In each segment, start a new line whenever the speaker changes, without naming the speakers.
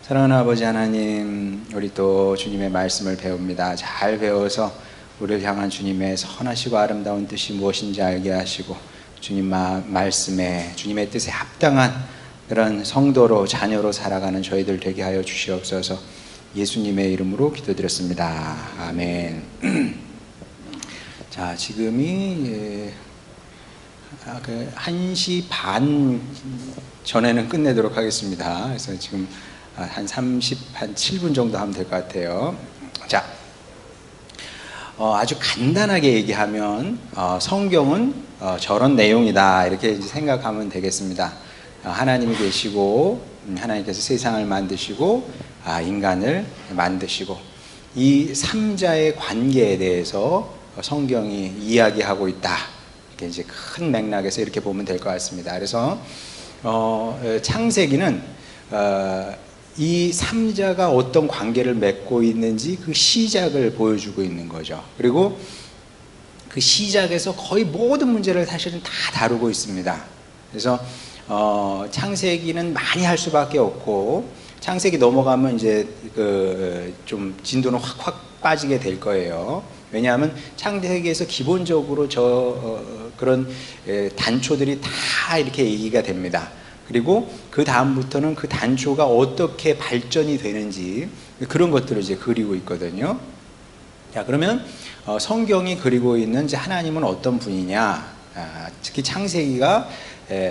사랑하는 아버지 하나님, 우리 또 주님의 말씀을 배웁니다. 잘 배워서 우리를 향한 주님의 선하시고 아름다운 뜻이 무엇인지 알게 하시고 주님 말씀에 주님의 뜻에 합당한 그런 성도로 자녀로 살아가는 저희들 되게 하여 주시옵소서. 예수님의 이름으로 기도드렸습니다. 아멘. 자, 지금이 1시 반 전에는 끝내도록 하겠습니다. 그래서 지금 한 7분 정도 하면 될 것 같아요. 자, 아주 간단하게 얘기하면 성경은 저런 내용이다 이렇게 생각하면 되겠습니다. 하나님이 계시고 하나님께서 세상을 만드시고 인간을 만드시고 이 3자의 관계에 대해서 성경이 이야기하고 있다. 이렇게 이제 큰 맥락에서 이렇게 보면 될 것 같습니다. 그래서 창세기는 이 3자가 어떤 관계를 맺고 있는지 그 시작을 보여주고 있는 거죠. 그리고 그 시작에서 거의 모든 문제를 사실은 다 다루고 있습니다. 그래서 창세기는 많이 할 수밖에 없고 창세기 넘어가면 이제 좀 진도는 확 빠지게 될 거예요. 왜냐하면 창세기에서 기본적으로 그런 단초들이 다 이렇게 얘기가 됩니다. 그리고 그 다음부터는 그 단초가 어떻게 발전이 되는지 그런 것들을 이제 그리고 있거든요. 자, 그러면 성경이 그리고 있는 이제 하나님은 어떤 분이냐, 특히 창세기가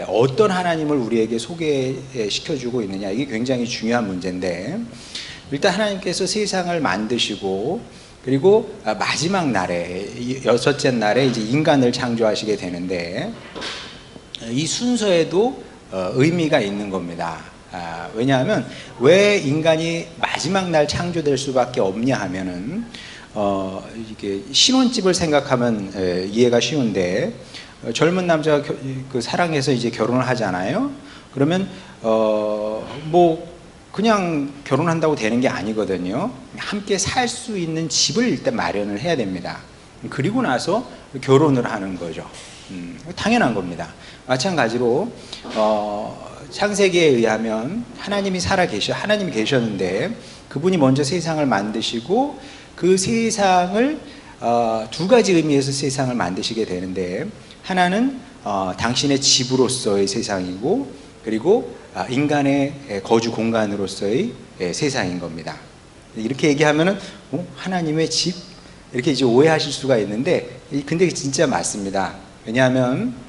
어떤 하나님을 우리에게 소개시켜주고 있느냐, 이게 굉장히 중요한 문제인데, 일단 하나님께서 세상을 만드시고 그리고 마지막 날에 6째 날에 이제 인간을 창조하시게 되는데, 이 순서에도 의미가 있는 겁니다. 왜냐하면 왜 인간이 마지막 날 창조될 수밖에 없냐 하면은 이게 신혼집을 생각하면 이해가 쉬운데, 젊은 남자가 사랑해서 이제 결혼을 하잖아요. 그러면 뭐 그냥 결혼한다고 되는 게 아니거든요. 함께 살 수 있는 집을 일단 마련을 해야 됩니다. 그리고 나서 결혼을 하는 거죠. 당연한 겁니다. 마찬가지로 창세기에 의하면 하나님이 하나님이 계셨는데 그분이 먼저 세상을 만드시고 그 세상을 두 가지 의미에서 세상을 만드시게 되는데, 하나는 당신의 집으로서의 세상이고, 그리고 인간의 거주 공간으로서의 세상인 겁니다. 이렇게 얘기하면은 하나님의 집 이렇게 이제 오해하실 수가 있는데, 근데 진짜 맞습니다. 왜냐하면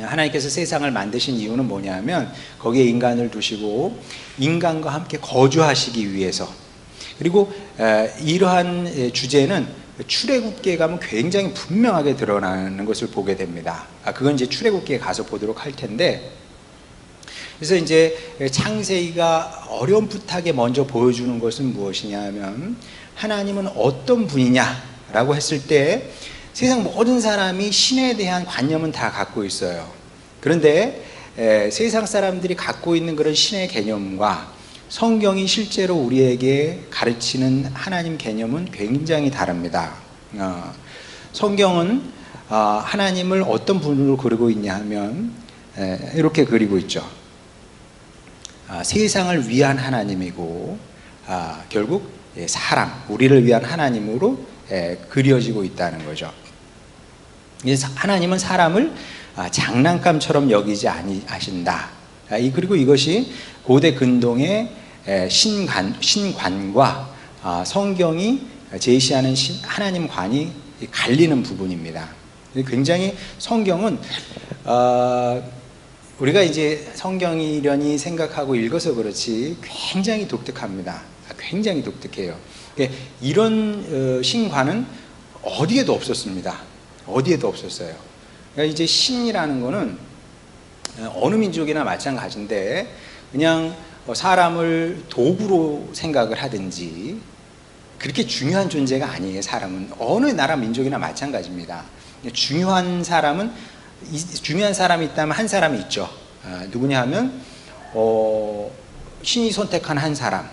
하나님께서 세상을 만드신 이유는 뭐냐면 거기에 인간을 두시고 인간과 함께 거주하시기 위해서, 그리고 이러한 주제는 출애굽기에 가면 굉장히 분명하게 드러나는 것을 보게 됩니다. 그건 이제 출애굽기에 가서 보도록 할 텐데, 그래서 이제 창세기가 어렴풋하게 먼저 보여주는 것은 무엇이냐 하면 하나님은 어떤 분이냐라고 했을 때 세상 모든 사람이 신에 대한 관념은 다 갖고 있어요. 그런데 세상 사람들이 갖고 있는 그런 신의 개념과 성경이 실제로 우리에게 가르치는 하나님 개념은 굉장히 다릅니다. 성경은 하나님을 어떤 분으로 그리고 있냐 하면 이렇게 그리고 있죠. 세상을 위한 하나님이고 결국 우리를 위한 하나님으로 그려지고 있다는 거죠. 하나님은 사람을 장난감처럼 여기지 아니하신다. 그리고 이것이 고대 근동의 신관과 성경이 제시하는 하나님관이 갈리는 부분입니다. 굉장히 성경은 우리가 이제 성경이려니 생각하고 읽어서 그렇지 굉장히 독특합니다. 굉장히 독특해요. 이런 신관은 어디에도 없었습니다. 어디에도 없었어요. 그러니까 이제 신이라는 거는 어느 민족이나 마찬가지인데, 그냥 사람을 도구로 생각을 하든지 그렇게 중요한 존재가 아니에요. 사람은 어느 나라 민족이나 마찬가지입니다. 중요한 사람이 있다면 한 사람이 있죠. 누구냐 하면 신이 선택한 한 사람,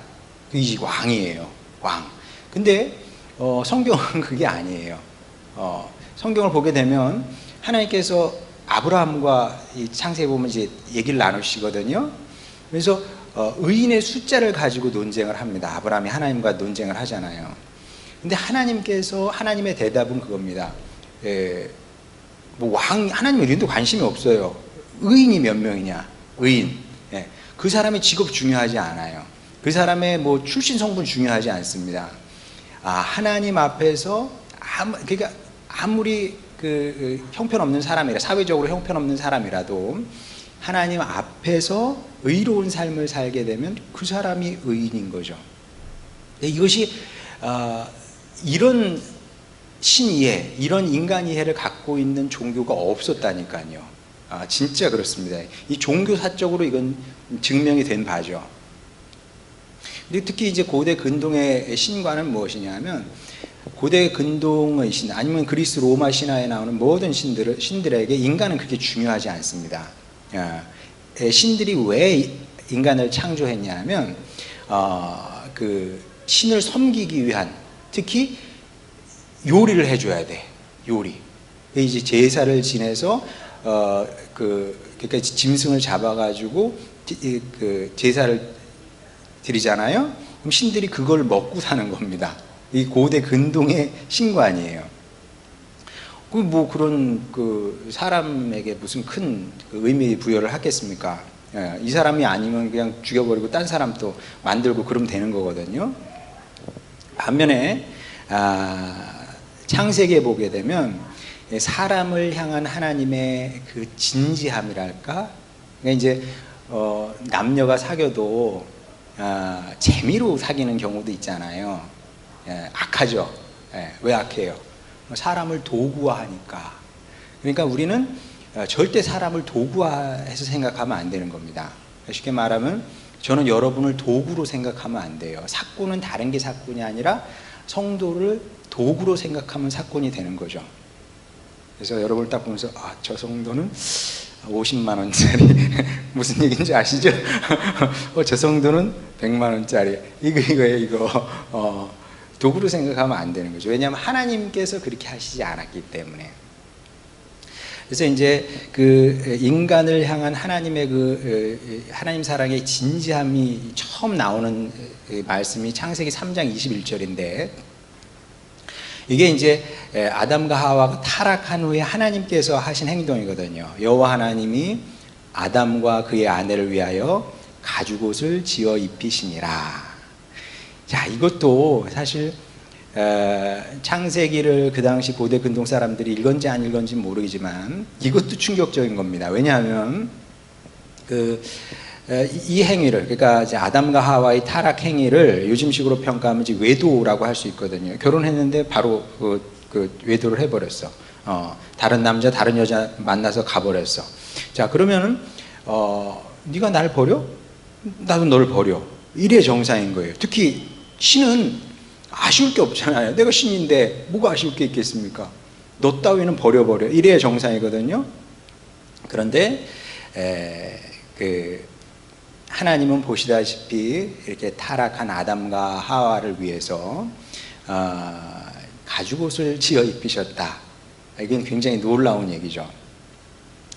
그게 왕이에요. 왕. 근데 성경은 그게 아니에요. 성경을 보게 되면 하나님께서 아브라함과 이 창세기 보면 이제 얘기를 나누시거든요. 그래서 의인의 숫자를 가지고 논쟁을 합니다. 아브라함이 하나님과 논쟁을 하잖아요. 근데 하나님께서 하나님의 대답은 그겁니다. 하나님은 의인도 관심이 없어요. 의인이 몇 명이냐? 의인. 그 사람의 직업 중요하지 않아요. 그 사람의 뭐 출신 성분 중요하지 않습니다. 하나님 앞에서 그러니까 아무리 형편없는 사람이라 사회적으로 형편없는 사람이라도 하나님 앞에서 의로운 삶을 살게 되면 그 사람이 의인인 거죠. 이것이 이런 신이해, 이런 인간 이해를 갖고 있는 종교가 없었다니까요. 진짜 그렇습니다. 이 종교사적으로 이건 증명이 된 바죠. 근데 특히 이제 고대 근동의 신과는 무엇이냐면, 고대 근동의 신 아니면 그리스 로마 신화에 나오는 모든 신들에게 인간은 그렇게 중요하지 않습니다. 신들이 왜 인간을 창조했냐면 그 신을 섬기기 위한, 특히 요리를 해줘야 돼. 요리. 이제 제사를 지내서 그러니까 짐승을 잡아가지고 그 제사를 드리잖아요. 그럼 신들이 그걸 먹고 사는 겁니다. 이 고대 근동의 신관이에요. 뭐 그런 사람에게 무슨 큰 의미 부여를 하겠습니까? 이 사람이 아니면 그냥 죽여버리고 딴 사람 또 만들고 그러면 되는 거거든요. 반면에 창세기에 보게 되면 사람을 향한 하나님의 그 진지함이랄까? 그러니까 이제 남녀가 사귀어도 재미로 사귀는 경우도 있잖아요. 악하죠. 왜 악해요? 사람을 도구화하니까. 그러니까 우리는 절대 사람을 도구화해서 생각하면 안 되는 겁니다. 쉽게 말하면 저는 여러분을 도구로 생각하면 안 돼요. 사건은 다른 게 사건이 아니라 성도를 도구로 생각하면 사건이 되는 거죠. 그래서 여러분을 딱 보면서 저 성도는 50만 원짜리 무슨 얘기인지 아시죠? 저 성도는 100만 원짜리 이거 도구로 생각하면 안 되는 거죠. 왜냐하면 하나님께서 그렇게 하시지 않았기 때문에. 그래서 이제 그 인간을 향한 하나님의 하나님 사랑의 진지함이 처음 나오는 말씀이 창세기 3장 21절인데, 이게 이제 아담과 하와가 타락한 후에 하나님께서 하신 행동이거든요. 여호와 하나님이 아담과 그의 아내를 위하여 가죽옷을 지어 입히시니라. 자, 이것도 사실 창세기를 그 당시 고대 근동 사람들이 읽은지 안 읽은지 모르지만 이것도 충격적인 겁니다. 왜냐하면 이 행위를, 그러니까 이제 아담과 하와의 타락 행위를 요즘식으로 평가하면 이제 외도라고 할 수 있거든요. 결혼했는데 바로 그 외도를 해버렸어. 다른 남자, 다른 여자 만나서 가버렸어. 자, 그러면은 네가 날 버려? 나도 너를 버려. 이래 정상인 거예요. 특히 신은 아쉬울 게 없잖아요. 내가 신인데 뭐가 아쉬울 게 있겠습니까? 너 따위는 버려버려. 이래야 정상이거든요. 그런데 하나님은 보시다시피 이렇게 타락한 아담과 하와를 위해서 가죽옷을 지어 입히셨다. 이건 굉장히 놀라운 얘기죠.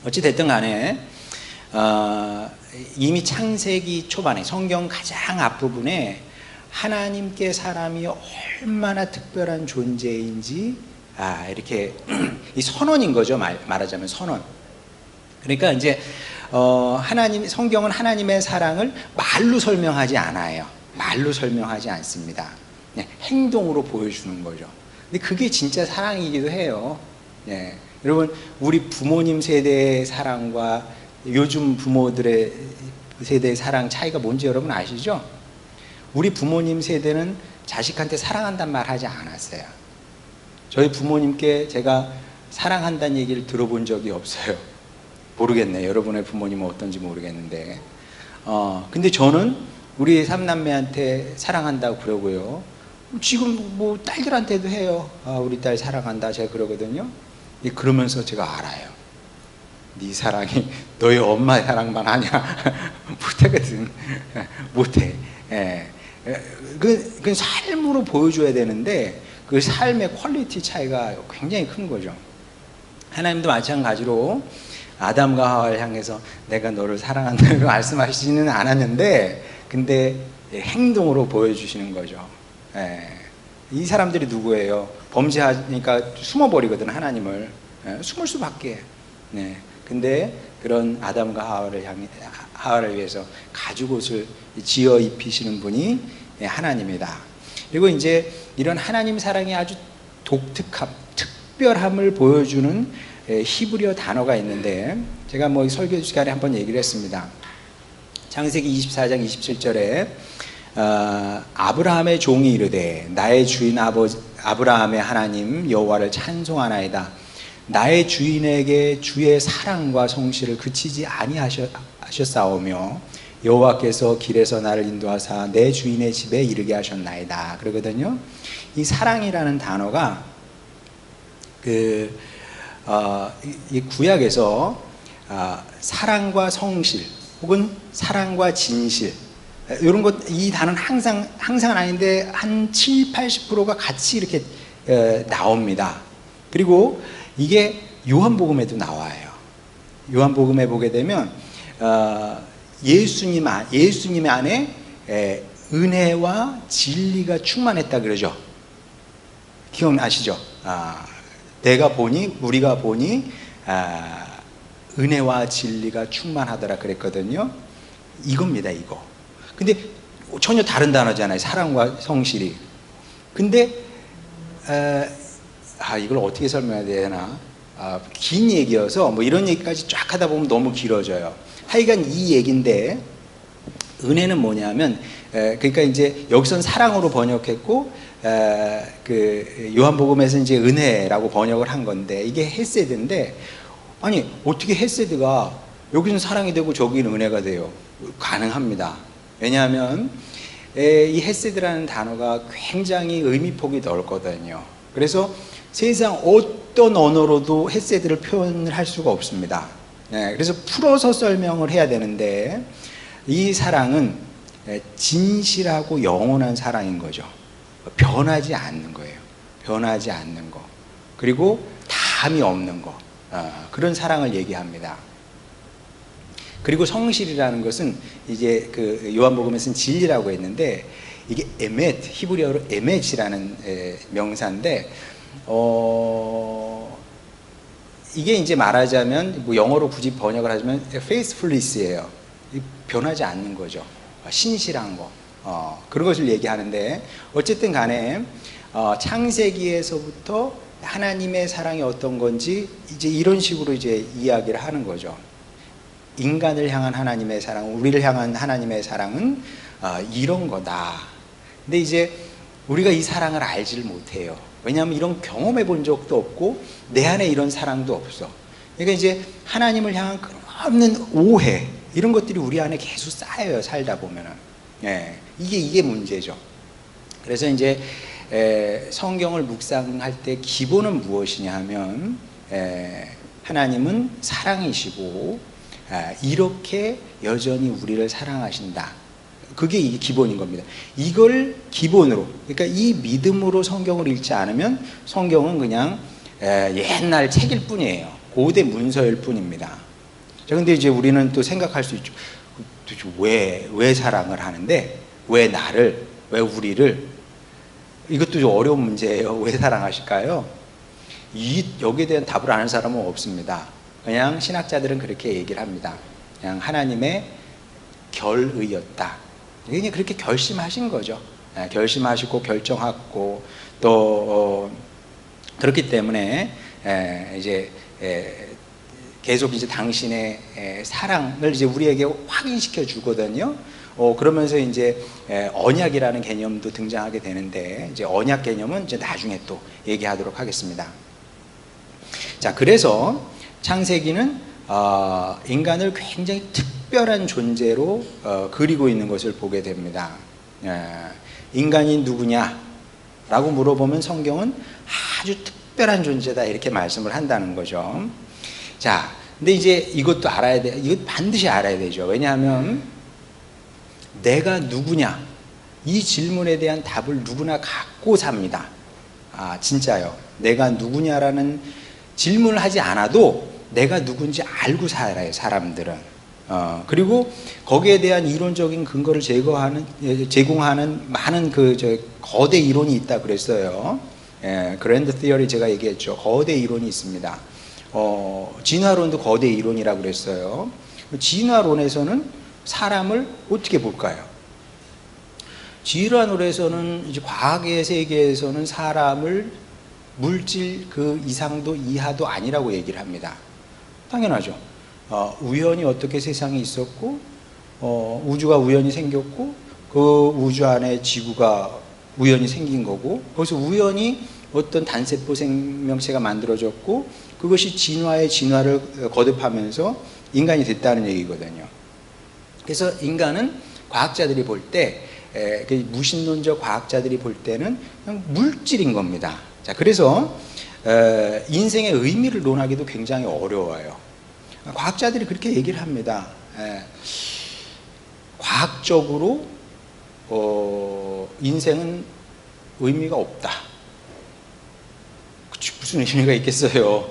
어찌됐든 간에 이미 창세기 초반에 성경 가장 앞부분에 하나님께 사람이 얼마나 특별한 존재인지 이렇게 이 선언인 거죠. 말하자면 선언. 그러니까 이제 성경은 하나님의 사랑을 말로 설명하지 않아요. 말로 설명하지 않습니다. 행동으로 보여주는 거죠. 근데 그게 진짜 사랑이기도 해요. 여러분, 우리 부모님 세대의 사랑과 요즘 부모들의 세대의 사랑 차이가 뭔지 여러분 아시죠? 우리 부모님 세대는 자식한테 사랑한다는 말 하지 않았어요. 저희 부모님께 제가 사랑한다는 얘기를 들어본 적이 없어요. 모르겠네. 여러분의 부모님은 어떤지 모르겠는데. 근데 저는 우리 삼남매한테 사랑한다고 그러고요. 지금 뭐 딸들한테도 해요. 우리 딸 사랑한다. 제가 그러거든요. 그러면서 제가 알아요. 네 사랑이 너희 엄마 사랑만 하냐? 못하거든. 못해. 그 삶으로 보여줘야 되는데 그 삶의 퀄리티 차이가 굉장히 큰 거죠. 하나님도 마찬가지로 아담과 하와를 향해서 내가 너를 사랑한다고 말씀하시지는 않았는데, 근데 행동으로 보여주시는 거죠. 예. 이 사람들이 누구예요? 범죄하니까 숨어버리거든, 하나님을. 예. 숨을 수밖에. 네. 근데 그런 아담과 하와를 위해서 가죽옷을 지어 입히시는 분이 하나님이다. 그리고 이제 이런 하나님 사랑이 아주 독특함, 특별함을 보여주는 히브리어 단어가 있는데, 제가 뭐 설교 시간에 한번 얘기를 했습니다. 창세기 24장 27절에 아브라함의 종이 이르되 나의 주인 아브라함의 하나님 여호와를 찬송하나이다. 나의 주인에게 주의 사랑과 성실을 그치지 아니하셨사오며 여호와께서 길에서 나를 인도하사 내 주인의 집에 이르게 하셨나이다. 그러거든요. 이 사랑이라는 단어가 이 구약에서 사랑과 성실 혹은 사랑과 진실, 이런 것, 이 단어는 항상은 아닌데 한 7, 80%가 같이 이렇게 나옵니다. 그리고 이게 요한복음에도 나와요. 요한복음에 보게 되면 예수님 안에 은혜와 진리가 충만했다 그러죠. 기억나시죠? 우리가 보니 은혜와 진리가 충만하더라 그랬거든요. 이겁니다, 이거. 근데 전혀 다른 단어잖아요, 사랑과 성실이. 근데 이걸 어떻게 설명해야 되나? 긴 얘기여서 뭐 이런 얘기까지 쫙 하다 보면 너무 길어져요. 하여간 이 얘기인데, 은혜는 뭐냐면, 그러니까 이제 여기선 사랑으로 번역했고, 그 요한복음에서 이제 은혜라고 번역을 한 건데, 이게 헤세드인데, 아니 어떻게 헤세드가 여기는 사랑이 되고 저기는 은혜가 돼요? 가능합니다. 왜냐하면 이 헤세드라는 단어가 굉장히 의미폭이 넓거든요. 그래서 세상 어떤 언어로도 헤세드를 표현을 할 수가 없습니다. 그래서 풀어서 설명을 해야 되는데, 이 사랑은 진실하고 영원한 사랑인 거죠. 변하지 않는 거예요. 변하지 않는 거. 그리고 다함이 없는 거. 그런 사랑을 얘기합니다. 그리고 성실이라는 것은 이제 그 요한복음에서는 진리라고 했는데, 이게 에멧, 히브리어로 에멧이라는 명사인데, 이게 이제 말하자면 뭐 영어로 굳이 번역을 하자면 faithfulness예요. 변하지 않는 거죠. 신실한 거. 그런 것을 얘기하는데, 어쨌든 간에 창세기에서부터 하나님의 사랑이 어떤 건지 이제 이런 식으로 이제 이야기를 하는 거죠. 인간을 향한 하나님의 사랑, 우리를 향한 하나님의 사랑은 이런 거다. 근데 이제 우리가 이 사랑을 알지를 못해요. 왜냐하면 이런 경험해 본 적도 없고 내 안에 이런 사랑도 없어. 그러니까 이제 하나님을 향한 끊임없는 오해, 이런 것들이 우리 안에 계속 쌓여요, 살다 보면은. 이게 문제죠. 그래서 이제 성경을 묵상할 때 기본은 무엇이냐 하면, 하나님은 사랑이시고 이렇게 여전히 우리를 사랑하신다. 그게 이게 기본인 겁니다. 이걸 기본으로, 그러니까 이 믿음으로 성경을 읽지 않으면 성경은 그냥 옛날 책일 뿐이에요. 고대 문서일 뿐입니다. 자, 근데 이제 우리는 또 생각할 수 있죠. 왜 사랑을 하는데, 왜 나를, 왜 우리를? 이것도 좀 어려운 문제예요. 왜 사랑하실까요? 여기에 대한 답을 아는 사람은 없습니다. 그냥 신학자들은 그렇게 얘기를 합니다. 그냥 하나님의 결의였다. 그냥 그렇게 결심하신 거죠. 결심하시고 결정하고 또 그렇기 때문에 이제 계속 이제 당신의 사랑을 이제 우리에게 확인시켜 주거든요. 그러면서 이제 언약이라는 개념도 등장하게 되는데, 이제 언약 개념은 이제 나중에 또 얘기하도록 하겠습니다. 자, 그래서 창세기는 인간을 굉장히 특별한 존재로 그리고 있는 것을 보게 됩니다. 인간이 누구냐라고 물어보면 성경은 아주 특별한 존재다, 이렇게 말씀을 한다는 거죠. 자, 근데 이제 이것도 알아야 돼. 이거 반드시 알아야 되죠. 왜냐하면 내가 누구냐, 이 질문에 대한 답을 누구나 갖고 삽니다. 진짜요. 내가 누구냐라는 질문을 하지 않아도 내가 누군지 알고 살아요, 사람들은. 그리고 거기에 대한 이론적인 근거를 제공하는 많은 거대 이론이 있다 그랬어요. 그랜드 티어리 제가 얘기했죠. 거대 이론이 있습니다. 진화론도 거대 이론이라고 그랬어요. 진화론에서는 사람을 어떻게 볼까요? 진화론에서는 이제 과학의 세계에서는 사람을 물질 그 이상도 이하도 아니라고 얘기를 합니다. 당연하죠. 우연히 어떻게 세상이 있었고, 우주가 우연히 생겼고, 그 우주 안에 지구가 우연히 생긴 거고, 거기서 우연히 어떤 단세포 생명체가 만들어졌고, 그것이 진화의 진화를 거듭하면서 인간이 됐다는 얘기거든요. 그래서 인간은 과학자들이 볼 때, 무신론적 과학자들이 볼 때는 그냥 물질인 겁니다. 자, 그래서 인생의 의미를 논하기도 굉장히 어려워요. 과학자들이 그렇게 얘기를 합니다. 과학적으로 인생은 의미가 없다. 무슨 의미가 있겠어요.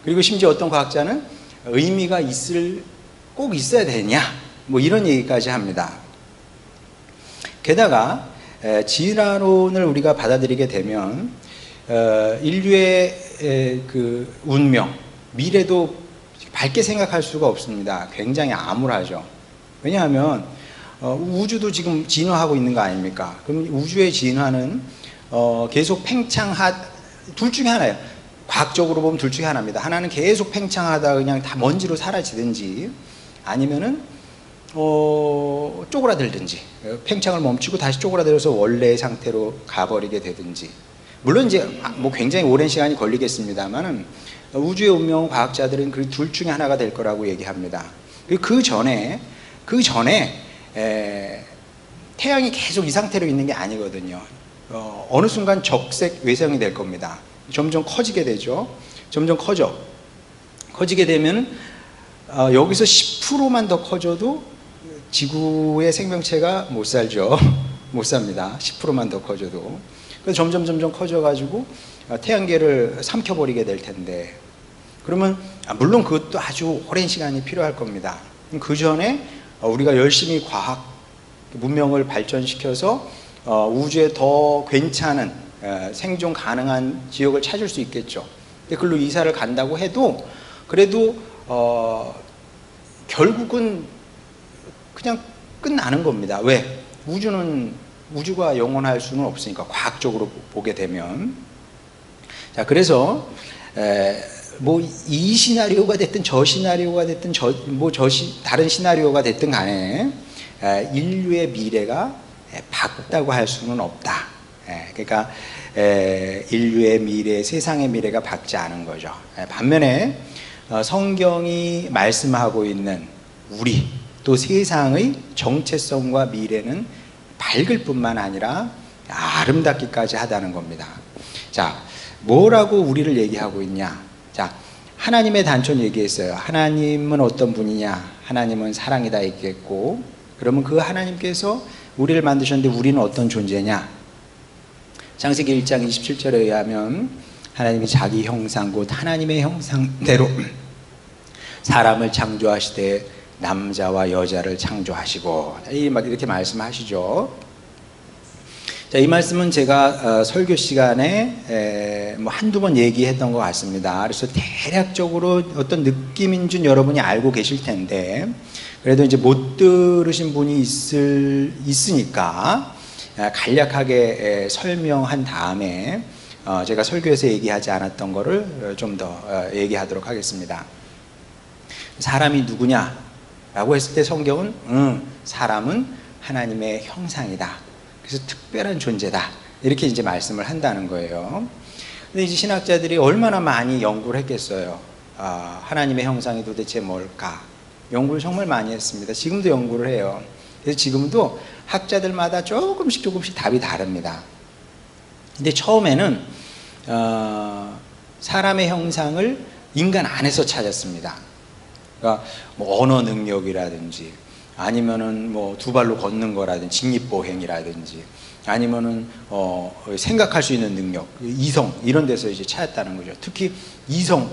그리고 심지어 어떤 과학자는 의미가 꼭 있어야 되냐, 뭐 이런 얘기까지 합니다. 게다가 진화론을 우리가 받아들이게 되면 인류의 그 운명, 미래도 밝게 생각할 수가 없습니다. 굉장히 암울하죠. 왜냐하면 우주도 지금 진화하고 있는 거 아닙니까? 그럼 우주의 진화는 계속 둘 중에 하나예요. 과학적으로 보면 둘 중에 하나입니다. 하나는 계속 팽창하다 그냥 다 먼지로 사라지든지, 아니면은 쪼그라들든지, 팽창을 멈추고 다시 쪼그라들어서 원래의 상태로 가버리게 되든지. 물론 이제 뭐 굉장히 오랜 시간이 걸리겠습니다만은 우주의 운명은 과학자들은 그 둘 중에 하나가 될 거라고 얘기합니다. 그 전에 태양이 계속 이 상태로 있는 게 아니거든요. 어느 순간 적색 외성이 될 겁니다. 점점 커지게 되죠. 점점 커지게 되면 여기서 10%만 더 커져도 지구의 생명체가 못 살죠. 못 삽니다. 10%만 더 커져도. 그래서 점점 커져가지고 태양계를 삼켜버리게 될 텐데, 그러면 물론 그것도 아주 오랜 시간이 필요할 겁니다. 그 전에 우리가 열심히 과학 문명을 발전시켜서 우주에 더 괜찮은 생존 가능한 지역을 찾을 수 있겠죠. 근데 그걸로 이사를 간다고 해도 그래도 결국은 그냥 끝나는 겁니다. 왜? 우주가 영원할 수는 없으니까, 과학적으로 보게 되면. 자, 그래서 뭐 이 시나리오가 됐든 저 시나리오가 됐든 다른 시나리오가 됐든 간에 인류의 미래가 밝다고 할 수는 없다. 그러니까 인류의 미래, 세상의 미래가 밝지 않은 거죠. 반면에 성경이 말씀하고 있는 우리 또 세상의 정체성과 미래는 밝을 뿐만 아니라 아름답기까지 하다는 겁니다. 자, 뭐라고 우리를 얘기하고 있냐? 자, 하나님의 단초는 얘기했어요. 하나님은 어떤 분이냐? 하나님은 사랑이다 얘기했고, 그러면 그 하나님께서 우리를 만드셨는데 우리는 어떤 존재냐? 창세기 1장 27절에 의하면 하나님이 자기 형상 곧 하나님의 형상대로 사람을 창조하시되 남자와 여자를 창조하시고, 이렇게 말씀하시죠. 자, 이 말씀은 제가 설교 시간에 뭐 한두 번 얘기했던 것 같습니다. 그래서 대략적으로 어떤 느낌인 줄 여러분이 알고 계실 텐데, 그래도 이제 못 들으신 분이 있으니까 간략하게 설명한 다음에 제가 설교에서 얘기하지 않았던 거를 좀 더 얘기하도록 하겠습니다. 사람이 누구냐? 라고 했을 때 성경은 사람은 하나님의 형상이다. 그래서 특별한 존재다. 이렇게 이제 말씀을 한다는 거예요. 근데 이제 신학자들이 얼마나 많이 연구를 했겠어요. 하나님의 형상이 도대체 뭘까? 연구를 정말 많이 했습니다. 지금도 연구를 해요. 그래서 지금도 학자들마다 조금씩 답이 다릅니다. 근데 처음에는 사람의 형상을 인간 안에서 찾았습니다. 그러니까 뭐 언어 능력이라든지, 아니면은 뭐 두 발로 걷는 거라든지, 직립보행이라든지, 아니면은 생각할 수 있는 능력, 이성, 이런 데서 이제 찾았다는 거죠. 특히 이성,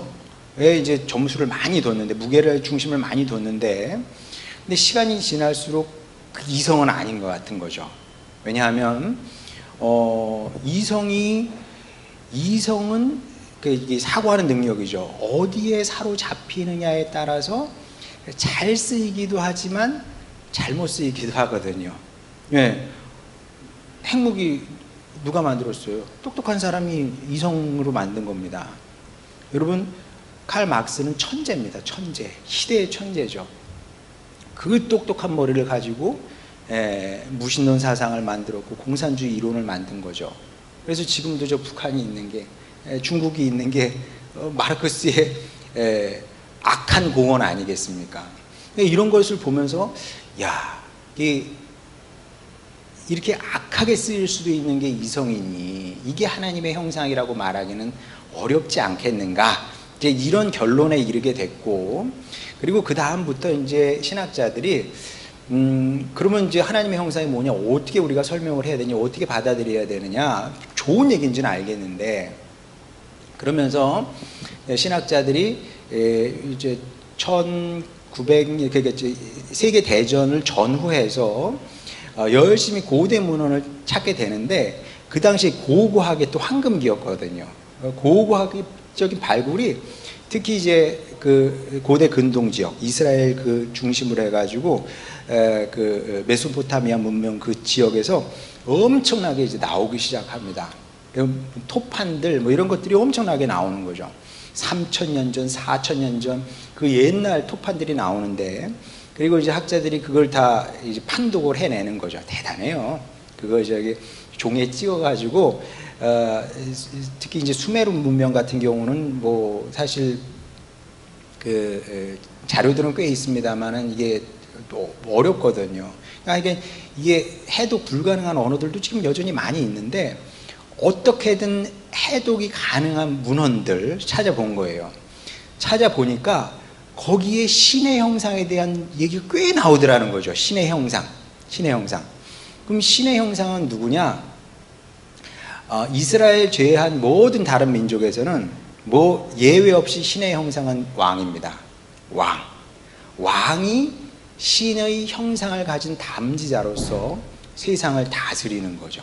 이제 점수를 많이 뒀는데, 무게를 중심을 많이 뒀는데, 근데 시간이 지날수록 그 이성은 아닌 것 같은 거죠. 왜냐하면 이성은 이게 사고하는 능력이죠. 어디에 사로잡히느냐에 따라서 잘 쓰이기도 하지만 잘못 쓰이기도 하거든요. 예. 핵무기 누가 만들었어요? 똑똑한 사람이 이성으로 만든 겁니다. 여러분, 칼 막스는 천재입니다. 천재. 시대의 천재죠. 그 똑똑한 머리를 가지고 무신론 사상을 만들었고 공산주의 이론을 만든 거죠. 그래서 지금도 저 북한이 있는 게, 중국이 있는 게 마르크스의 악한 공헌 아니겠습니까? 이런 것을 보면서 이렇게 악하게 쓰일 수도 있는 게 이성이니 이게 하나님의 형상이라고 말하기는 어렵지 않겠는가, 이제 이런 결론에 이르게 됐고, 그리고 그 다음부터 이제 신학자들이 그러면 이제 하나님의 형상이 뭐냐, 어떻게 우리가 설명을 해야 되냐, 어떻게 받아들여야 되느냐, 좋은 얘기인지는 알겠는데, 그러면서 신학자들이 이제 1900, 그러니까 세계 대전을 전후해서 열심히 고대 문헌을 찾게 되는데, 그 당시 고고학의 또 황금기였거든요. 고고학적인 발굴이 특히 이제 그 고대 근동 지역, 이스라엘 그 중심으로 해가지고 그 메소포타미아 문명 그 지역에서 엄청나게 이제 나오기 시작합니다. 토판들 뭐 이런 것들이 엄청나게 나오는 거죠. 3000년 전, 4000년 전 그 옛날 토판들이 나오는데, 그리고 이제 학자들이 그걸 다 이제 판독을 해내는 거죠. 대단해요. 그거 저기 종이에 찍어가지고 특히 이제 수메르 문명 같은 경우는 뭐 사실 그 자료들은 꽤 있습니다만은 이게 또 어렵거든요. 그러니까 이게 해독 불가능한 언어들도 지금 여전히 많이 있는데, 어떻게든 해독이 가능한 문헌들 찾아본 거예요. 찾아보니까 거기에 신의 형상에 대한 얘기가 꽤 나오더라는 거죠. 신의 형상. 그럼 신의 형상은 누구냐? 이스라엘 제외한 모든 다른 민족에서는 뭐 예외 없이 신의 형상은 왕입니다. 왕이 신의 형상을 가진 담지자로서 세상을 다스리는 거죠.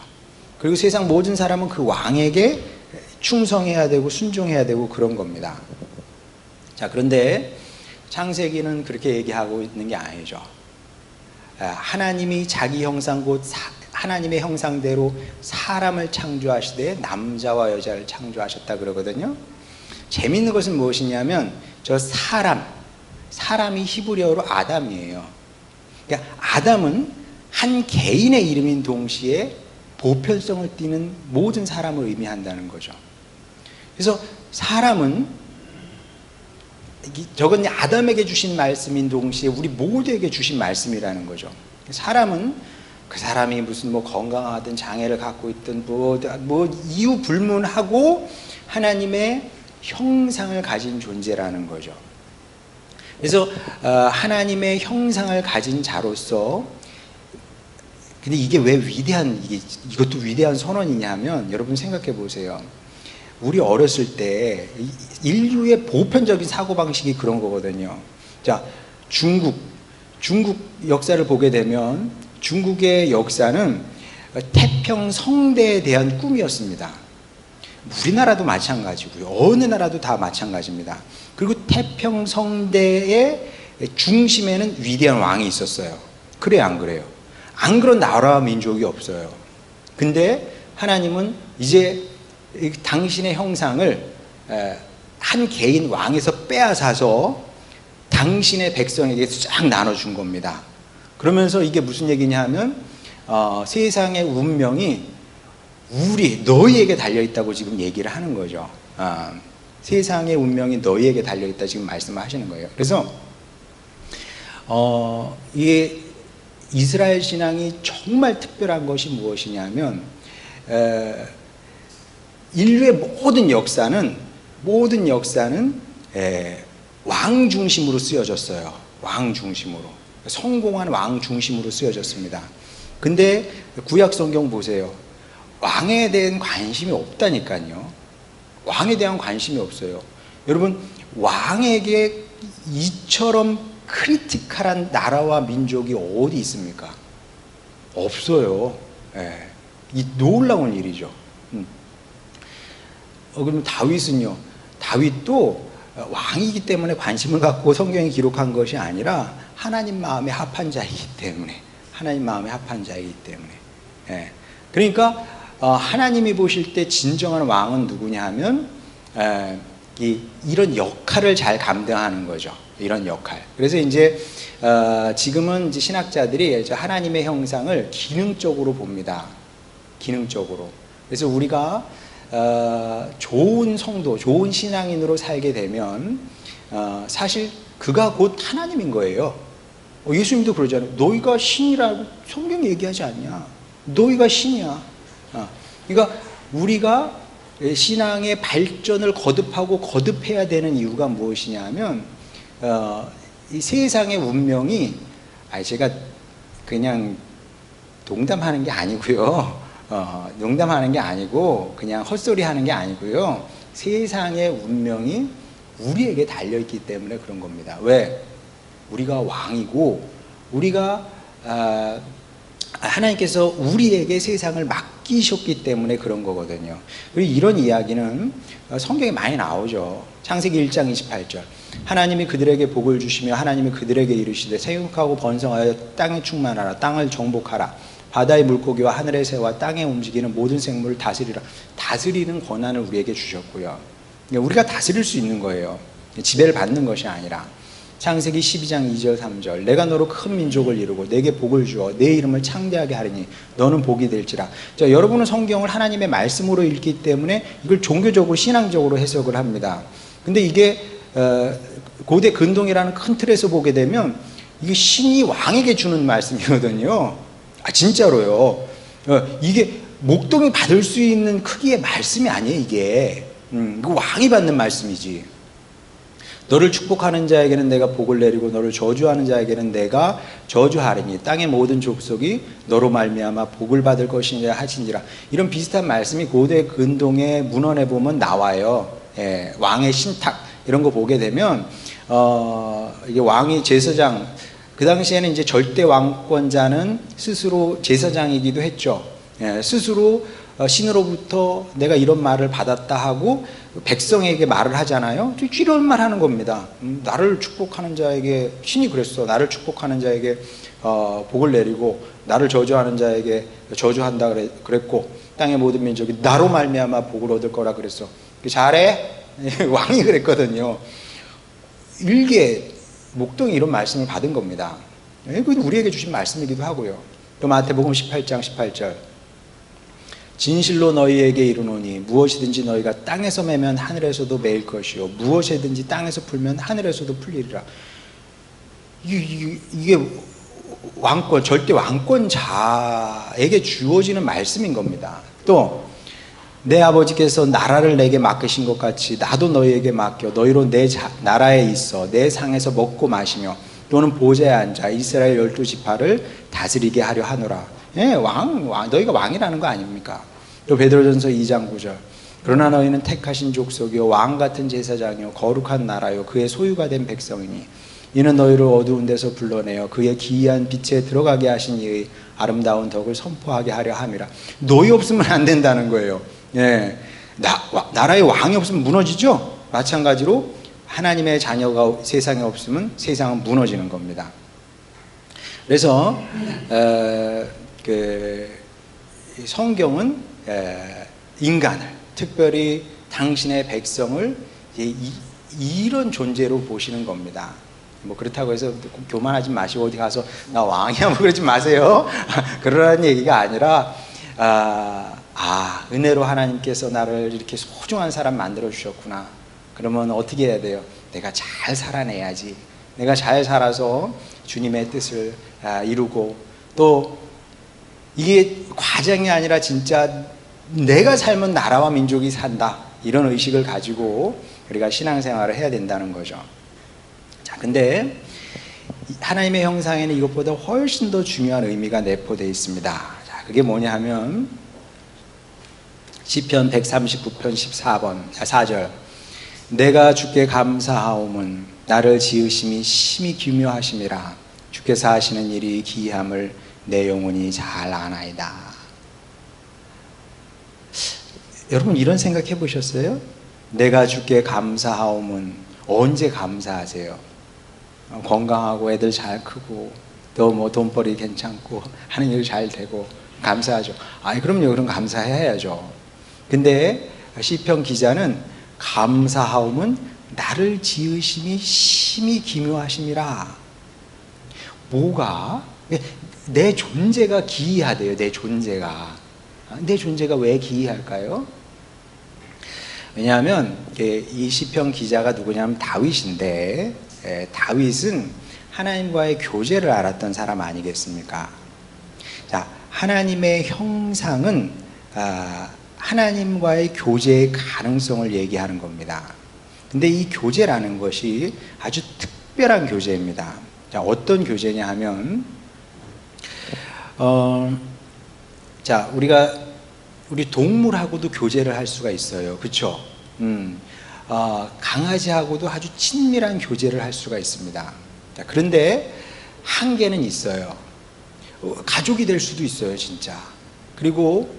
그리고 세상 모든 사람은 그 왕에게 충성해야 되고 순종해야 되고 그런 겁니다. 자, 그런데 창세기는 그렇게 얘기하고 있는 게 아니죠. 하나님이 자기 형상 곧 하나님의 형상대로 사람을 창조하시되 남자와 여자를 창조하셨다 그러거든요. 재밌는 것은 무엇이냐면 저 사람이 히브리어로 아담이에요. 그러니까 아담은 한 개인의 이름인 동시에 보편성을 띠는 모든 사람을 의미한다는 거죠. 그래서 사람은 저건 아담에게 주신 말씀인 동시에 우리 모두에게 주신 말씀이라는 거죠. 사람은 그 사람이 무슨 뭐 건강하든 장애를 갖고 있든 뭐 이유 불문하고 하나님의 형상을 가진 존재라는 거죠. 그래서 하나님의 형상을 가진 자로서, 근데 이게 왜 이것도 위대한 선언이냐 하면, 여러분 생각해 보세요. 우리 어렸을 때 인류의 보편적인 사고방식이 그런 거거든요. 자, 중국 역사를 보게 되면 중국의 역사는 태평성대에 대한 꿈이었습니다. 우리나라도 마찬가지고요. 어느 나라도 다 마찬가지입니다. 그리고 태평성대의 중심에는 위대한 왕이 있었어요. 그래요, 안 그래요? 안 그런 나라와 민족이 없어요. 근데 하나님은 이제 당신의 형상을 한 개인 왕에서 빼앗아서 당신의 백성에게 쫙 나눠준 겁니다. 그러면서 이게 무슨 얘기냐 하면 세상의 운명이 너희에게 달려있다고 지금 얘기를 하는 거죠. 세상의 운명이 너희에게 달려있다 지금 말씀하시는 거예요. 그래서 이게 이스라엘 신앙이 정말 특별한 것이 무엇이냐면, 인류의 모든 역사는 왕 중심으로 쓰여졌어요. 왕 중심으로. 성공한 왕 중심으로 쓰여졌습니다. 근데 구약 성경 보세요. 왕에 대한 관심이 없다니까요. 왕에 대한 관심이 없어요. 여러분, 왕에게 이처럼 크리티컬한 나라와 민족이 어디 있습니까? 없어요. 예. 이 놀라운 일이죠. 그럼 다윗은요? 다윗도 왕이기 때문에 관심을 갖고 성경에 기록한 것이 아니라 하나님 마음에 합한 자이기 때문에, 하나님 마음에 합한 자이기 때문에. 예. 그러니까 하나님이 보실 때 진정한 왕은 누구냐 하면 이런 역할을 잘 감당하는 거죠. 이런 역할. 그래서 이제 지금은 이제 신학자들이 하나님의 형상을 기능적으로 봅니다. 기능적으로. 그래서 우리가 좋은 성도, 좋은 신앙인으로 살게 되면 사실 그가 곧 하나님인 거예요. 예수님도 그러잖아요. 너희가 신이라고 성경이 얘기하지 않냐. 너희가 신이야. 그러니까 우리가 신앙의 발전을 거듭하고 거듭해야 되는 이유가 무엇이냐 하면 이 세상의 운명이 제가 그냥 농담하는 게 아니고요. 농담하는 게 아니고 그냥 헛소리 하는 게 아니고요. 세상의 운명이 우리에게 달려있기 때문에 그런 겁니다. 왜? 우리가 왕이고 우리가 하나님께서 우리에게 세상을 맡기셨기 때문에 그런 거거든요. 그리고 이런 이야기는 성경에 많이 나오죠. 창세기 1장 28절. 하나님이 그들에게 복을 주시며 하나님이 그들에게 이르시되 생육하고 번성하여 땅에 충만하라. 땅을 정복하라. 바다의 물고기와 하늘의 새와 땅에 움직이는 모든 생물을 다스리라. 다스리는 권한을 우리에게 주셨고요. 우리가 다스릴 수 있는 거예요. 지배를 받는 것이 아니라. 창세기 12장 2절 3절. 내가 너로 큰 민족을 이루고 내게 복을 주어 내 이름을 창대하게 하리니 너는 복이 될지라. 자, 여러분은 성경을 하나님의 말씀으로 읽기 때문에 이걸 종교적으로 신앙적으로 해석을 합니다. 근데 이게 고대 근동이라는 큰 틀에서 보게 되면 이게 신이 왕에게 주는 말씀이거든요. 진짜로요. 이게 목동이 받을 수 있는 크기의 말씀이 아니에요. 이게 왕이 받는 말씀이지. 너를 축복하는 자에게는 내가 복을 내리고 너를 저주하는 자에게는 내가 저주하리니 땅의 모든 족속이 너로 말미암아 복을 받을 것이니라 하시니라. 이런 비슷한 말씀이 고대 근동의 문헌에 보면 나와요. 왕의 신탁 이런 거 보게 되면 이게 왕이 제사장, 그 당시에는 이제 절대 왕권자는 스스로 제사장이기도 했죠. 스스로 신으로부터 내가 이런 말을 받았다 하고 백성에게 말을 하잖아요. 이런 말 하는 겁니다. 나를 축복하는 자에게, 신이 그랬어. 나를 축복하는 자에게 복을 내리고 나를 저주하는 자에게 저주한다 그랬고 땅의 모든 민족이 나로 말미암아 복을 얻을 거라 그랬어. 잘해. 왕이 그랬거든요. 일개 목동이 이런 말씀을 받은 겁니다. 그건 우리에게 주신 말씀이기도 하고요. 또 마태복음 18장 18절. 진실로 너희에게 이르노니 무엇이든지 너희가 땅에서 매면 하늘에서도 매일 것이요 무엇이든지 땅에서 풀면 하늘에서도 풀리리라. 이게 왕권, 절대 왕권자에게 주어지는 말씀인 겁니다. 또 내 아버지께서 나라를 내게 맡기신 것 같이 나도 너희에게 맡겨 너희로 내 나라에 있어 내 상에서 먹고 마시며 또는 보좌에 앉아 이스라엘 12지파를 다스리게 하려 하노라. 너희가 왕이라는 거 아닙니까? 또 베드로전서 2장 9절. 그러나 너희는 택하신 족속이요 왕 같은 제사장이요 거룩한 나라요 그의 소유가 된 백성이니 이는 너희를 어두운 데서 불러내어 그의 기이한 빛에 들어가게 하신 이의 아름다운 덕을 선포하게 하려 함이라. 너희 없으면 안 된다는 거예요. 나라의 왕이 없으면 무너지죠. 마찬가지로 하나님의 자녀가 세상에 없으면 세상은 무너지는 겁니다. 그래서 성경은 인간을, 특별히 당신의 백성을 이런 존재로 보시는 겁니다. 뭐 그렇다고 해서 교만하지 마시고 어디 가서 나 왕이야 뭐 그러지 마세요. 그러라는 얘기가 아니라 은혜로 하나님께서 나를 이렇게 소중한 사람 만들어 주셨구나. 그러면 어떻게 해야 돼요? 내가 잘 살아내야지. 내가 잘 살아서 주님의 뜻을 이루고, 또 이게 과정이 아니라 진짜 내가 살면 나라와 민족이 산다, 이런 의식을 가지고 우리가 신앙생활을 해야 된다는 거죠. 자, 근데 하나님의 형상에는 이것보다 훨씬 더 중요한 의미가 내포되어 있습니다. 자, 그게 뭐냐 하면 시편 139편 4절. 내가 주께 감사하옴은 나를 지으심이 심히 기묘하심이라. 주께서 하시는 일이 기이함을 내 영혼이 잘 아나이다. 여러분 이런 생각 해보셨어요? 내가 주께 감사하옴은 언제 감사하세요? 건강하고 애들 잘 크고 또 뭐 돈벌이 괜찮고 하는 일 잘 되고 감사하죠. 아니 그럼요, 그럼 감사해야죠. 근데 시편 기자는 감사하옴은 나를 지으심이 심히 기묘하심이라. 뭐가? 내 존재가 기이하대요. 내 존재가 왜 기이할까요? 왜냐하면 이 시편 기자가 누구냐면 다윗인데, 다윗은 하나님과의 교제를 알았던 사람 아니겠습니까? 자, 하나님의 형상은 하나님과의 교제의 가능성을 얘기하는 겁니다. 근데 이 교제라는 것이 아주 특별한 교제입니다. 자, 어떤 교제냐 하면 자, 우리 동물하고도 교제를 할 수가 있어요. 그렇죠? 강아지하고도 아주 친밀한 교제를 할 수가 있습니다. 자, 그런데 한계는 있어요. 가족이 될 수도 있어요, 진짜. 그리고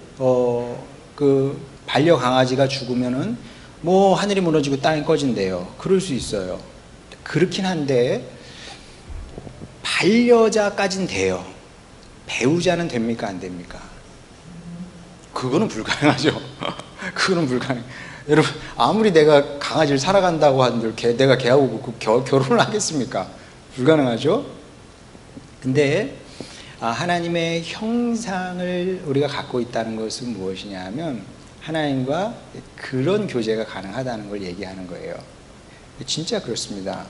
그 반려 강아지가 죽으면은 뭐 하늘이 무너지고 땅이 꺼진대요. 그럴 수 있어요. 그렇긴 한데 반려자까진 돼요. 배우자는 됩니까, 안 됩니까? 그거는 불가능하죠. 그거는 불가능. 여러분 아무리 내가 강아지를 사랑한다고 한들 내가 걔하고 결혼을 하겠습니까? 불가능하죠. 근데 하나님의 형상을 우리가 갖고 있다는 것은 무엇이냐 하면 하나님과 그런 교제가 가능하다는 걸 얘기하는 거예요. 진짜 그렇습니다.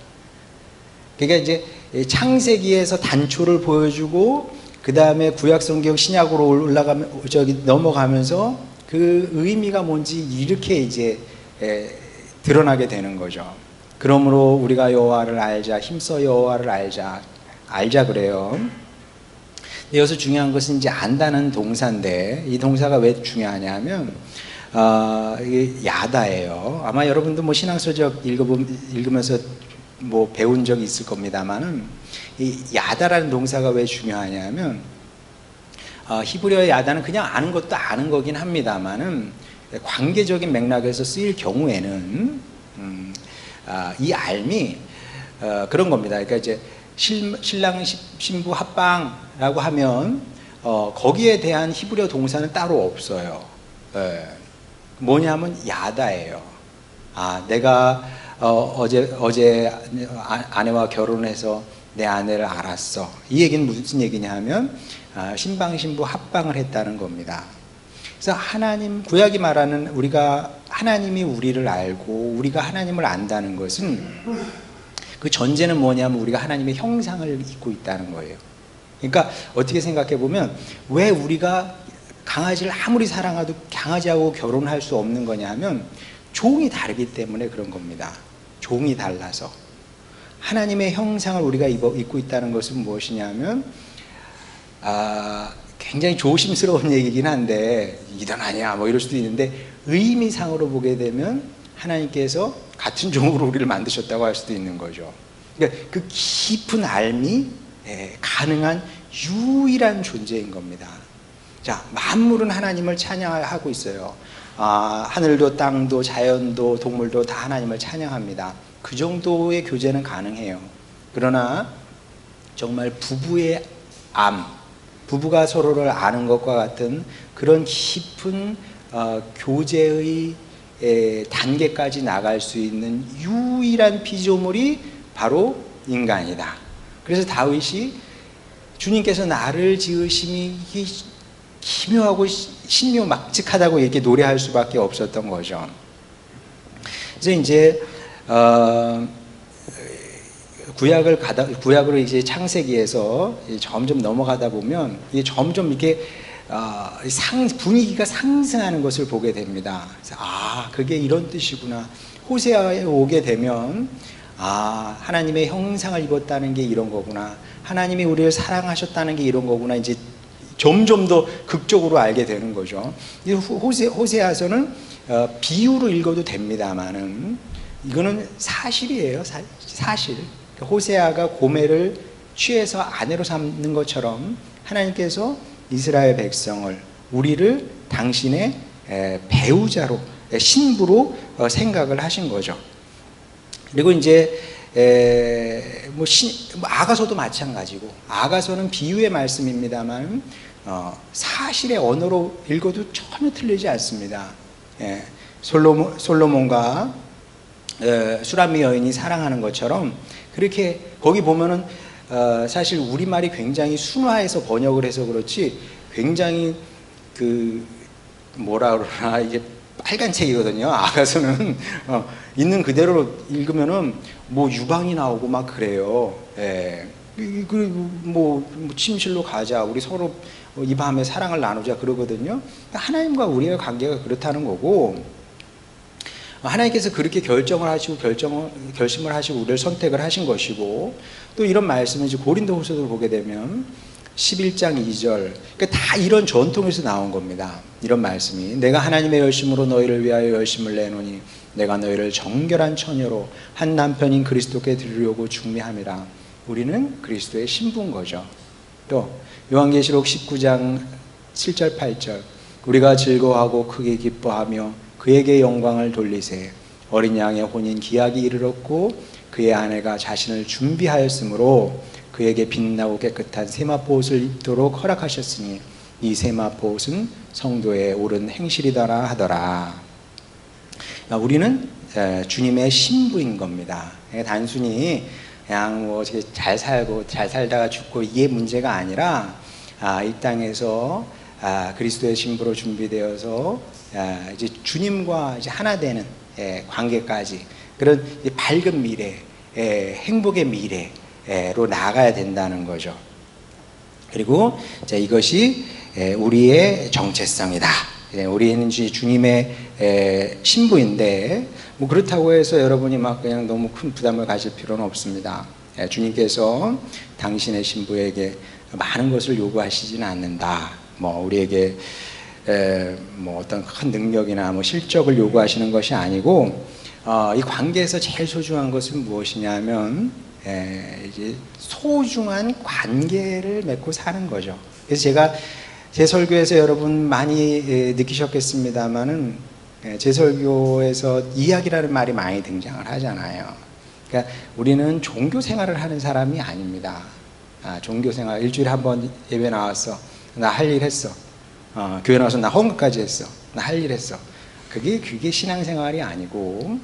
그러니까 이제 창세기에서 단초를 보여주고 그 다음에 구약성경 신약으로 넘어가면서 그 의미가 뭔지 이렇게 이제 드러나게 되는 거죠. 그러므로 우리가 여호와를 알자, 힘써 여호와를 알자 그래요. 여기서 중요한 것은 이제 안다는 동사인데, 이 동사가 왜 중요하냐면 이게 야다예요. 아마 여러분도 뭐 신앙서적 읽으면서 뭐 배운 적이 있을 겁니다만은, 이 야다라는 동사가 왜 중요하냐면 히브리어의 야다는 그냥 아는 것도 아는 거긴 합니다만은 관계적인 맥락에서 쓰일 경우에는 이 알미 그런 겁니다. 그러니까 이제 신랑 신부 합방라고 하면 거기에 대한 히브리어 동사는 따로 없어요. 뭐냐면 야다예요. 내가 어제 아내와 결혼해서 내 아내를 알았어. 이 얘기는 무슨 얘기냐 하면 신방 신부 합방을 했다는 겁니다. 그래서 하나님, 구약이 말하는 우리가 하나님이 우리를 알고 우리가 하나님을 안다는 것은 그 전제는 뭐냐면 우리가 하나님의 형상을 입고 있다는 거예요. 그러니까 어떻게 생각해 보면 왜 우리가 강아지를 아무리 사랑해도 강아지하고 결혼할 수 없는 거냐 하면 종이 다르기 때문에 그런 겁니다. 종이 달라서. 하나님의 형상을 우리가 입고 있다는 것은 무엇이냐면 굉장히 조심스러운 얘기긴 한데 이건 아니야 뭐 이럴 수도 있는데, 의미상으로 보게 되면 하나님께서 같은 종으로 우리를 만드셨다고 할 수도 있는 거죠. 그러니까 그 깊은 알미 가능한 유일한 존재인 겁니다. 자, 만물은 하나님을 찬양하고 있어요. 하늘도 땅도 자연도 동물도 다 하나님을 찬양합니다. 그 정도의 교제는 가능해요. 그러나 정말 부부의 부부가 서로를 아는 것과 같은 그런 깊은 교제의 단계까지 나갈 수 있는 유일한 피조물이 바로 인간이다. 그래서 다윗이 주님께서 나를 지으심이 기묘하고 신묘막측하다고 이렇게 노래할 수밖에 없었던 거죠. 그래서 이제 구약으로 이제 창세기에서 점점 넘어가다 보면 이게 점점 이렇게 분위기가 상승하는 것을 보게 됩니다. 그래서 그게 이런 뜻이구나. 호세아에 오게 되면 하나님의 형상을 입었다는 게 이런 거구나. 하나님이 우리를 사랑하셨다는 게 이런 거구나. 이제 점점 더 극적으로 알게 되는 거죠. 호세아서는 비유로 읽어도 됩니다만은 이거는 사실이에요. 사실. 호세아가 고멜을 취해서 아내로 삼는 것처럼 하나님께서 이스라엘 백성을, 우리를 당신의 배우자로, 신부로 생각을 하신 거죠. 그리고 이제 아가서도 마찬가지고, 아가서는 비유의 말씀입니다만 사실의 언어로 읽어도 전혀 틀리지 않습니다. 솔로몬과 수라미 여인이 사랑하는 것처럼, 그렇게 거기 보면은 사실 우리말이 굉장히 순화해서 번역을 해서 그렇지 굉장히 뭐라 그러나 이게 빨간 책이거든요. 아가서는 있는 그대로 읽으면은 뭐 유방이 나오고 막 그래요. 그리고 뭐 침실로 가자, 우리 서로 이 밤에 사랑을 나누자 그러거든요. 하나님과 우리의 관계가 그렇다는 거고, 하나님께서 그렇게 결정을 하시고 결심을 하시고 우리를 선택을 하신 것이고, 또 이런 말씀을 이제 고린도후서를 보게 되면 11장 2절, 그러니까 다 이런 전통에서 나온 겁니다. 이런 말씀이, 내가 하나님의 열심으로 너희를 위하여 열심을 내노니 내가 너희를 정결한 처녀로 한 남편인 그리스도께 드리려고 중매함이라. 우리는 그리스도의 신부인 거죠. 또 요한계시록 19장 7절 8절, 우리가 즐거워하고 크게 기뻐하며 그에게 영광을 돌리세. 어린 양의 혼인 기약이 이르렀고 그의 아내가 자신을 준비하였으므로 그에게 빛나고 깨끗한 세마포 옷을 입도록 허락하셨으니 이 세마포 옷은 성도의 옳은 행실이더라 하더라. 우리는 주님의 신부인 겁니다. 단순히 그냥 뭐 잘 살고 잘 살다가 죽고 이게 문제가 아니라, 이 땅에서 그리스도의 신부로 준비되어서 이제 주님과 이제 하나 되는 관계까지, 그런 밝은 미래, 행복의 미래로 나아가야 된다는 거죠. 그리고 이것이 우리의 정체성이다. 우리는 주님의 신부인데, 뭐 그렇다고 해서 여러분이 막 그냥 너무 큰 부담을 가질 필요는 없습니다. 주님께서 당신의 신부에게 많은 것을 요구하시지는 않는다. 뭐 우리에게 뭐 어떤 큰 능력이나 뭐 실적을 요구하시는 것이 아니고, 이 관계에서 제일 소중한 것은 무엇이냐면 이제 소중한 관계를 맺고 사는 거죠. 그래서 제가 제 설교에서 여러분 많이 느끼셨겠습니다만은, 제 설교에서 이야기라는 말이 많이 등장을 하잖아요. 그러니까 우리는 종교 생활을 하는 사람이 아닙니다. 종교 생활, 일주일에 한 번 예배 나왔어, 나 할 일 했어. 교회 나와서 나 헌금까지 했어, 나 할 일 했어. 그게 신앙생활이 아니고,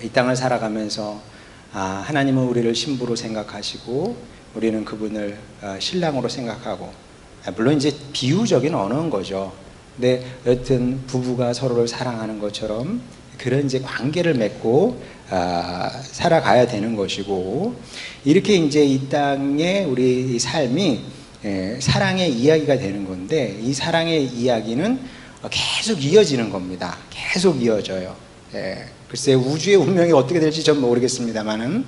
이 땅을 살아가면서 하나님은 우리를 신부로 생각하시고 우리는 그분을 신랑으로 생각하고, 물론 이제 비유적인 언어인 거죠. 근데 여튼 부부가 서로를 사랑하는 것처럼 그런 이제 관계를 맺고 살아가야 되는 것이고, 이렇게 이제 이 땅에 우리 삶이 사랑의 이야기가 되는 건데, 이 사랑의 이야기는 계속 이어지는 겁니다. 계속 이어져요. 글쎄 우주의 운명이 어떻게 될지 전 모르겠습니다만은,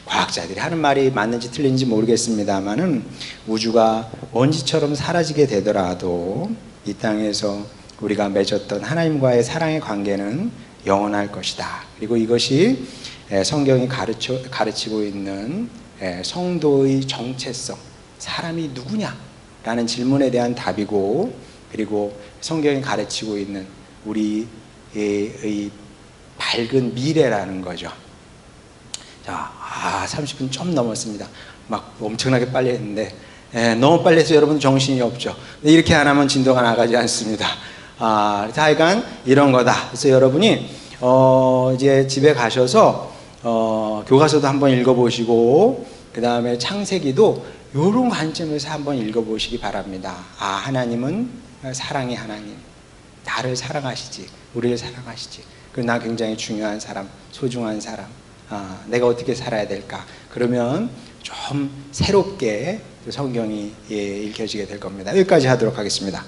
과학자들이 하는 말이 맞는지 틀린지 모르겠습니다만은, 우주가 먼지처럼 사라지게 되더라도 이 땅에서 우리가 맺었던 하나님과의 사랑의 관계는 영원할 것이다. 그리고 이것이 성경이 가르치고 있는 성도의 정체성, 사람이 누구냐라는 질문에 대한 답이고, 그리고 성경이 가르치고 있는 우리의 밝은 미래라는 거죠. 자, 30분 좀 넘었습니다. 막 엄청나게 빨리 했는데, 너무 빨리 해서 여러분 정신이 없죠. 이렇게 안 하면 진도가 나가지 않습니다. 하여간 이런 거다. 그래서 여러분이 이제 집에 가셔서 교과서도 한번 읽어보시고, 그 다음에 창세기도 이런 관점에서 한번 읽어보시기 바랍니다. 하나님은 사랑의 하나님, 나를 사랑하시지, 우리를 사랑하시지. 그리고 나 굉장히 중요한 사람, 소중한 사람, 내가 어떻게 살아야 될까? 그러면 좀 새롭게 성경이 읽혀지게 될 겁니다. 여기까지 하도록 하겠습니다.